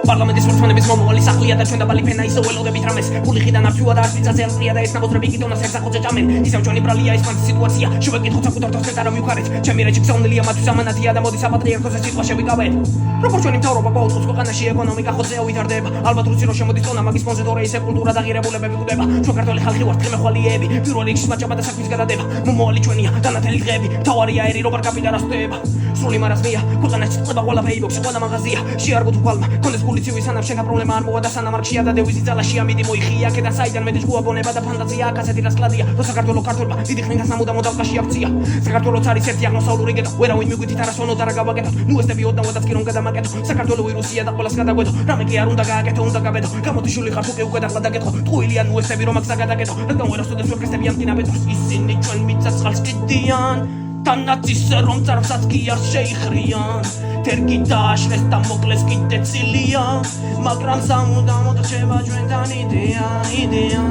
პარლამენტის მრწმენების მომავალი სახლია და ჩვენ დაბალი ფენა ისე ველოდებით რამეს ფული ხიდან არჩივა და არციცაზე ალყია და ეს ნაბოძრები გიტონას ერთსახოზე ჭამენ ისევ ჩვენი ბრალია ეს მათი სიტუაცია შევეკითხოთ საკუთარ თავს არ მივხარეთ ჩემი რეჩი გზავნილია მათთვის ამანათია და მოდი საპატრიარქოზე სიტყვა შევიკავეთ როგორც ჩვენი მთავრობა გაუწყობს ქვეყანაში ეკონომიკა ხოძეა ვითარდება ალბათ რუსი რო შემოდის წონა მაგის ფონზე თორე ისე კულტურა და ღირებულებები გვდება ჩვენ ქართველი ხალხი ვართ ხმეხვალიები პირველ რიგში მაჭაბა და საქმის გადადება მომავალი ჩვენია განათელი დღეები თავარია ერი რო კარკაპიტარასტება სრული მარაზმია ქვეყანაში წყება ყველა ფეიბოქსი ყველა მაღაზია შეარგოთ უფალმა კონდეს გული ცივი სანამ შენთან პრობლემა არ მოვა და სანამ არ ხია და დევიზი ძალაში ამიდი მოიხია აქედან საიდან მეტი შუაგონება და ფანტაზია აქ ასეთი რასკლადია რო საქართველოს ქართველმა დიდი ხნით სამუდამოდ ალყაში აქცია საქართველოს არის ერთი აღმოსავლური გეტო ვერავინ მიგვიდით არასვენოდ არ აგავაკეთოთ ნუ ეს დები ოდნავადაც კი რომ გადამაკეთო საქართველოს ვირუსია და ყველას გადაგვედო რამე კი არ უნდა გააკეთო უნდა გავედო გამოთიშული ხარ თუ კი უკვე დახლა დაგეთო ტყუილია ნუ ეს დები რომ აქ საგადაკეთო რადგან ვერასოდეს ვერ ქრესტები ამ ტინაბეთოს ისინი ჩვენ მიწაცხალს კიდიან თანაც ისე რომ წარსაც კი არ შეიხრიან თერგი დააშრეს და მოკლეს კიდე ცილია მაგრამ სამუდამოდ რჩება ჩვენთან იდეა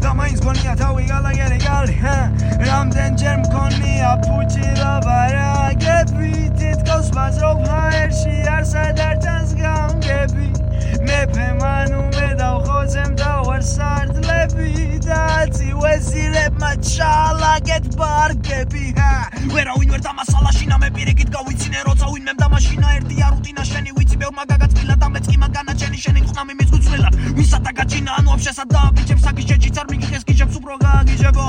და მაინც გონია თავი გალაგერი რამდენჯერ მქონია ფუჭი და ბარაგები თითქოს ვაზრობ ჰაერში არ სადარჩანს გამგები მეფე მანუმე და ხოცემ და ვარ სარდლები და ცივეზილებმა ჩალაგეთ ბარგები ვერავინ ვერ დამასალაში ნამე პირიქით გავიცინე როცა ვინმემ დამაშინა ერთია რუტინა შენი ვიცი ბევრმა გაგაცვლილა და მეც კი მაგანა ჩენი შენი ხნამი მის გუცვლელად ვისათა გაჩინა ანუ აფშესა და ბიჭებს საკის შეჭიც არ მიგიხეს გიჟებს უფრო გააგიჟებო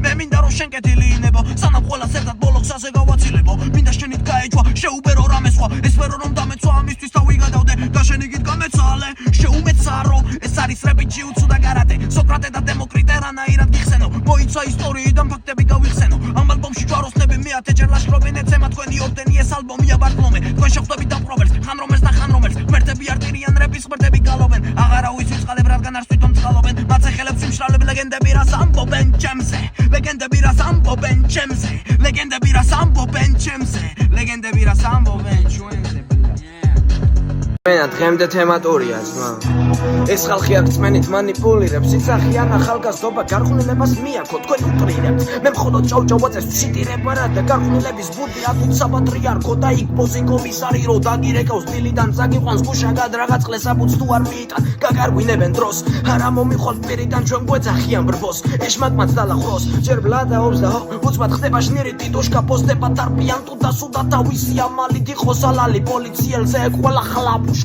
მე მინდა რომ შენ კეთილი ინებო სანამ ყველას ერთად ბოლოქსაზე გავაცილებო მინდა შენით გაეჯვა შეუბერო რამე სხვა ეს ვერო რომ დამეცვა ამისთვის თავი გადავდე და შენი გით გამეცალე შეუმეცარო ეს არის რეპიჩი უცუ და კარატე სოკრატე და დემოკრიტე რანაირად გიხსენო მოიცა ისტორიიდან ფაქტები გავიხსენო ამ ალბომში ჯვაროსნები მეათეჯერ ლაშქრობენ ეცემა თქვენი ორდენი ეს ალბომია ბარდლომე თქვენ შეხვდებით ამ პრობლემს ხან რომელს და ხან რომელს ღმერთები არტირიან რეპის ღმერთები გალობენ აღარავის ვიწყალებ რადგან არ თვითონ წყალობენ მათე ხელებს ვიმშრალებ ლეგენდები რას ამბობენ ჩემზე ლეგენდები რას ამბობენ ჩემზე ლეგენდები რას ამბობენ ჩემზე ლეგენდები რას ამბობენ ჩვენზე მენა დღემდე თემატურია ძმა ეს ხალხი აქ წმენით მანიპულირებს იცახიან ახალგაზრდობა გარყვნილებას მიაქო თქვენ უპრირებთ მე მხოლოდ ჭავჭავაძეს ვშიტირებ არა და გარყვნილების ბუდი აკუთ საპატრიარქო და იქ პოზი კომისარი რო დაგირეკავს დილიდან წაგიყვანს გუშაგად რაღაც ყლეს აბუც თუ არ მიიტან გაგარგვინებენ დროს არა მომიხვალ პირიდან ჩვენ გვეძახიან ბრბოს ეშმაკმაც დალახროს ჯერ ბლადაობს და უცბად ხდება შნირი ტიტუშკა პოსტება დარბიან თუ და სუდა თავისი ამალი დიხოს ალალი პოლიციელზე ყველა ხლაპ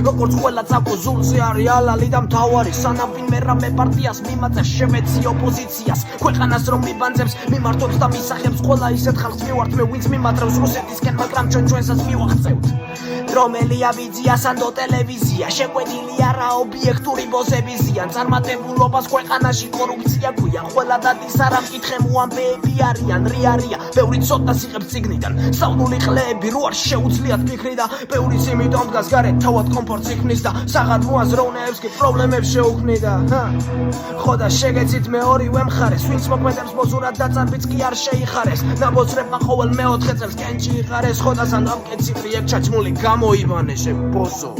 როგორც ყველა წაკო ზულზე არის ალალი და მთავარი სანამ ვინმე რამე პარტიას მიმაწევს შემეცი ოპოზიციას ქვეყანას რომ მიბანძებს მიმართობს და მისახებს ყველა ისეთ ხალხს მივართ მე ვინც მიმატრევს რუსეთისკენ მაგრამ ჩვენსაც მივახცევთ რომელია ვიზია სანდო ტელევიზია შეკვეთილი არა ობიექტური ბოსები ზიან წარმატებულობას ქვეყანაში კორუფცია გვია ყველა დადის არა მკითხე მოამბეები არიან რიარია ბევრი ცოტა სიღებს ციგნიდან საუნული ყლეები რო არ შეუძლიათ ფიქრი და ბევრი სიმიტომ დგას გარეთ თავად კომფორტს იქმნის და საღად მოაზროვნეებს კი პრობლემებს შეუქმნიდა ხო და შეგეცით მე ორივე მხარეს ვინც მოქმედებს მოზურად დაწარბიც კი არ შეიხარეს ნაბოძრებმა ყოველ მეოთხე წელს კენჭი იყარეს ხო და სანდამ კეციფრი ეგ ჩაჭმული გამოიბანე შე ბოზო